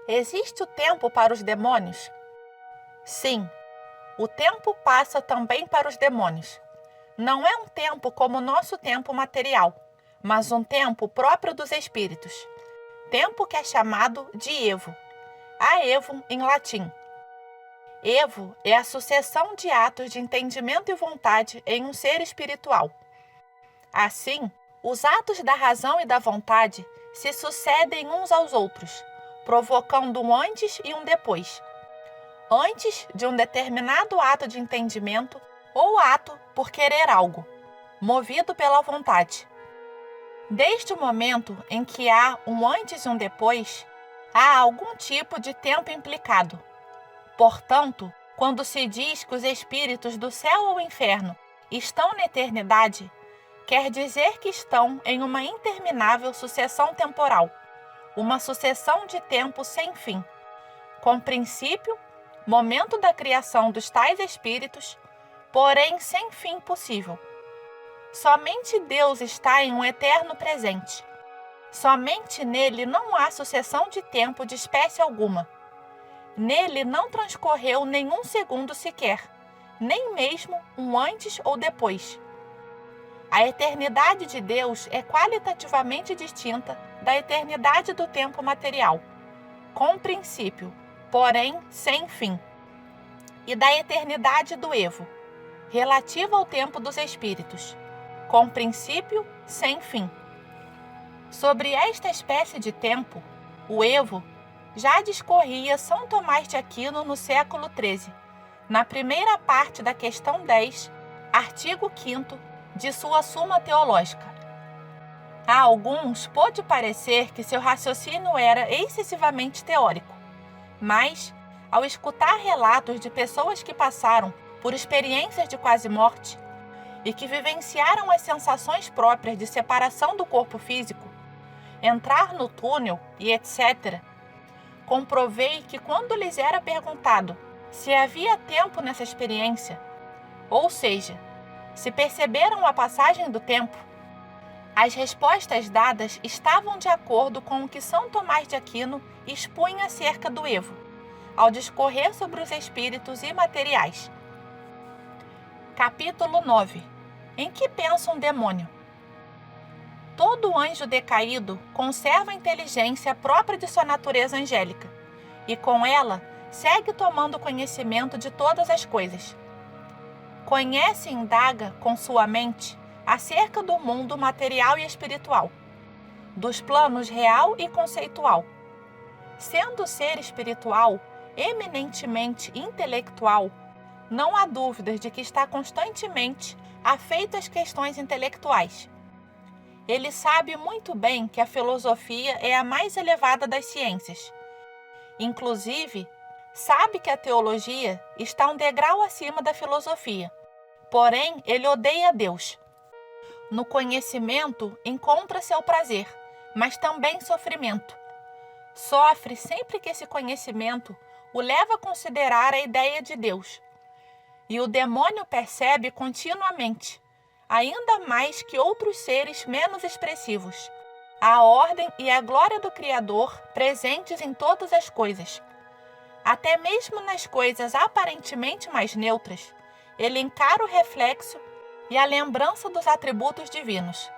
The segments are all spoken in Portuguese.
Existe o tempo para os demônios? Sim, o tempo passa também para os demônios. Não é um tempo como o nosso tempo material, mas um tempo próprio dos espíritos. Tempo que é chamado de evo. Aevo em latim. Evo é a sucessão de atos de entendimento e vontade em um ser espiritual. Assim, os atos da razão e da vontade se sucedem uns aos outros, provocando um antes e um depois. Antes de um determinado ato de entendimento ou ato por querer algo, movido pela vontade. Desde o momento em que há um antes e um depois, há algum tipo de tempo implicado. Portanto, quando se diz que os espíritos do céu ou inferno estão na eternidade, quer dizer que estão em uma interminável sucessão temporal, uma sucessão de tempo sem fim, com princípio, momento da criação dos tais espíritos, porém sem fim possível. Somente Deus está em um eterno presente. Somente nele não há sucessão de tempo de espécie alguma. Nele não transcorreu nenhum segundo sequer, nem mesmo um antes ou depois. A eternidade de Deus é qualitativamente distinta da eternidade do tempo material, com princípio, porém sem fim, e da eternidade do evo, relativa ao tempo dos espíritos, com princípio sem fim. Sobre esta espécie de tempo, o evo, já discorria São Tomás de Aquino no século XIII, na primeira parte da questão 10, artigo 5º de sua Suma Teológica. A alguns pode parecer que seu raciocínio era excessivamente teórico, mas, ao escutar relatos de pessoas que passaram por experiências de quase morte e que vivenciaram as sensações próprias de separação do corpo físico, entrar no túnel e etc., comprovei que quando lhes era perguntado se havia tempo nessa experiência, ou seja, se perceberam a passagem do tempo, as respostas dadas estavam de acordo com o que São Tomás de Aquino expunha acerca do evo, ao discorrer sobre os espíritos imateriais. Capítulo 9. Em que pensa um demônio? Todo anjo decaído conserva a inteligência própria de sua natureza angélica, e com ela segue tomando conhecimento de todas as coisas. Conhece e indaga com sua mente acerca do mundo material e espiritual, dos planos real e conceitual. Sendo ser espiritual eminentemente intelectual, não há dúvidas de que está constantemente afeito às questões intelectuais. Ele sabe muito bem que a filosofia é a mais elevada das ciências. Inclusive, sabe que a teologia está um degrau acima da filosofia. Porém, ele odeia Deus. No conhecimento encontra-se o prazer, mas também sofrimento. Sofre sempre que esse conhecimento o leva a considerar a ideia de Deus. E o demônio percebe continuamente, ainda mais que outros seres menos expressivos, a ordem e a glória do Criador presentes em todas as coisas. Até mesmo nas coisas aparentemente mais neutras, ele encara o reflexo e a lembrança dos atributos divinos.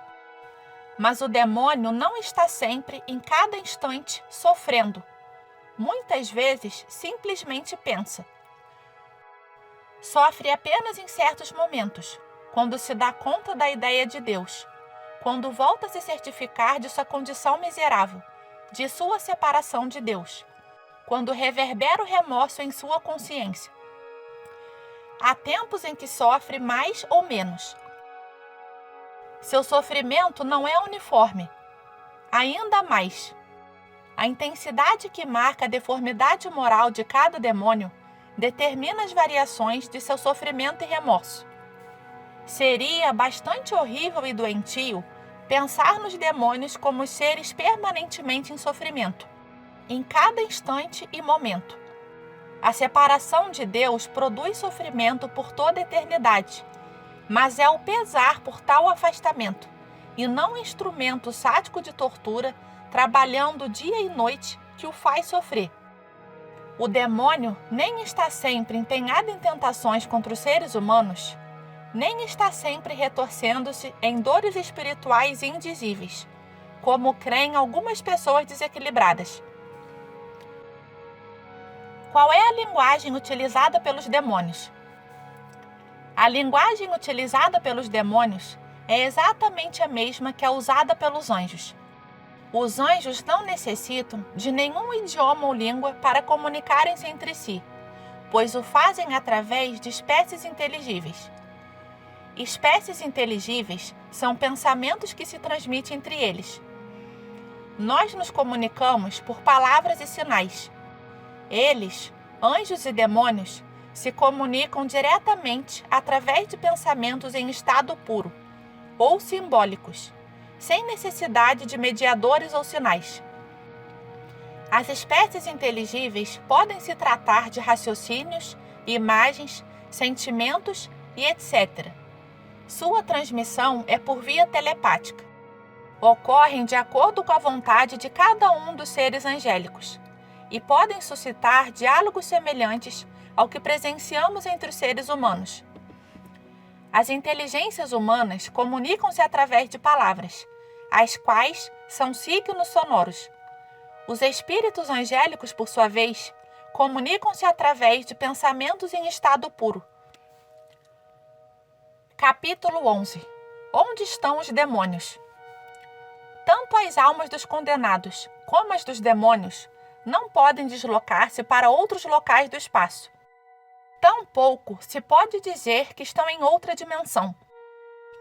Mas o demônio não está sempre, em cada instante, sofrendo. Muitas vezes, simplesmente pensa. Sofre apenas em certos momentos, quando se dá conta da ideia de Deus, quando volta a se certificar de sua condição miserável, de sua separação de Deus, quando reverbera o remorso em sua consciência. Há tempos em que sofre mais ou menos. Seu sofrimento não é uniforme. Ainda mais, a intensidade que marca a deformidade moral de cada demônio determina as variações de seu sofrimento e remorso. Seria bastante horrível e doentio pensar nos demônios como seres permanentemente em sofrimento, em cada instante e momento. A separação de Deus produz sofrimento por toda a eternidade, mas é o pesar por tal afastamento, e não um instrumento sádico de tortura, trabalhando dia e noite, que o faz sofrer. O demônio nem está sempre empenhado em tentações contra os seres humanos, nem está sempre retorcendo-se em dores espirituais indizíveis, como creem algumas pessoas desequilibradas. Qual é a linguagem utilizada pelos demônios? A linguagem utilizada pelos demônios é exatamente a mesma que a usada pelos anjos. Os anjos não necessitam de nenhum idioma ou língua para comunicarem-se entre si, pois o fazem através de espécies inteligíveis. Espécies inteligíveis são pensamentos que se transmitem entre eles. Nós nos comunicamos por palavras e sinais. Eles, anjos e demônios, se comunicam diretamente através de pensamentos em estado puro, ou simbólicos, sem necessidade de mediadores ou sinais. As espécies inteligíveis podem se tratar de raciocínios, imagens, sentimentos e etc. Sua transmissão é por via telepática. Ocorrem de acordo com a vontade de cada um dos seres angélicos e podem suscitar diálogos semelhantes ao que presenciamos entre os seres humanos. As inteligências humanas comunicam-se através de palavras, as quais são signos sonoros. Os espíritos angélicos, por sua vez, comunicam-se através de pensamentos em estado puro. Capítulo 11. Onde estão os demônios? Tanto as almas dos condenados como as dos demônios não podem deslocar-se para outros locais do espaço. Tampouco se pode dizer que estão em outra dimensão.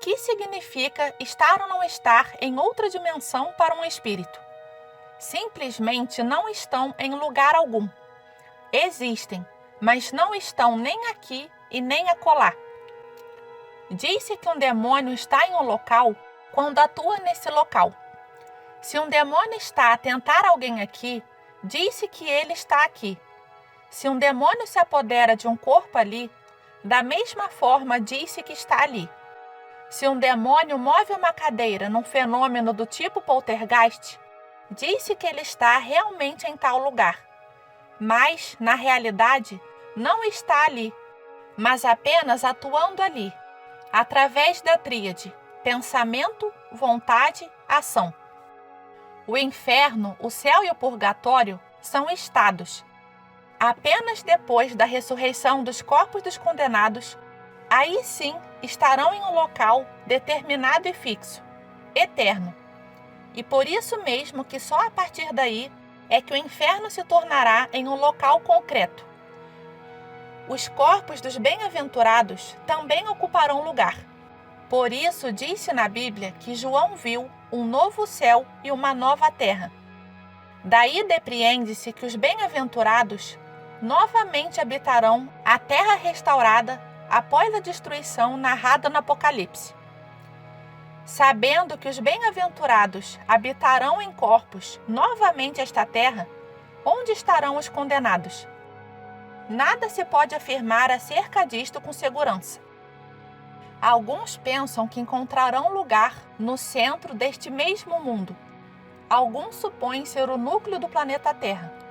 Que significa estar ou não estar em outra dimensão para um espírito? Simplesmente não estão em lugar algum. Existem, mas não estão nem aqui e nem acolá. Diz-se que um demônio está em um local quando atua nesse local. Se um demônio está a tentar alguém aqui, diz-se que ele está aqui. Se um demônio se apodera de um corpo ali, da mesma forma diz-se que está ali. Se um demônio move uma cadeira num fenômeno do tipo poltergeist, diz-se que ele está realmente em tal lugar. Mas, na realidade, não está ali, mas apenas atuando ali, através da tríade pensamento, vontade, ação. O inferno, o céu e o purgatório são estados. Apenas depois da ressurreição dos corpos dos condenados, aí sim estarão em um local determinado e fixo, eterno. E por isso mesmo que só a partir daí é que o inferno se tornará em um local concreto. Os corpos dos bem-aventurados também ocuparão lugar. Por isso diz-se na Bíblia que João viu um novo céu e uma nova terra. Daí depreende-se que os bem-aventurados novamente habitarão a terra restaurada após a destruição narrada no Apocalipse. Sabendo que os bem-aventurados habitarão em corpos novamente esta terra, onde estarão os condenados? Nada se pode afirmar acerca disto com segurança. Alguns pensam que encontrarão lugar no centro deste mesmo mundo. Alguns supõem ser o núcleo do planeta Terra.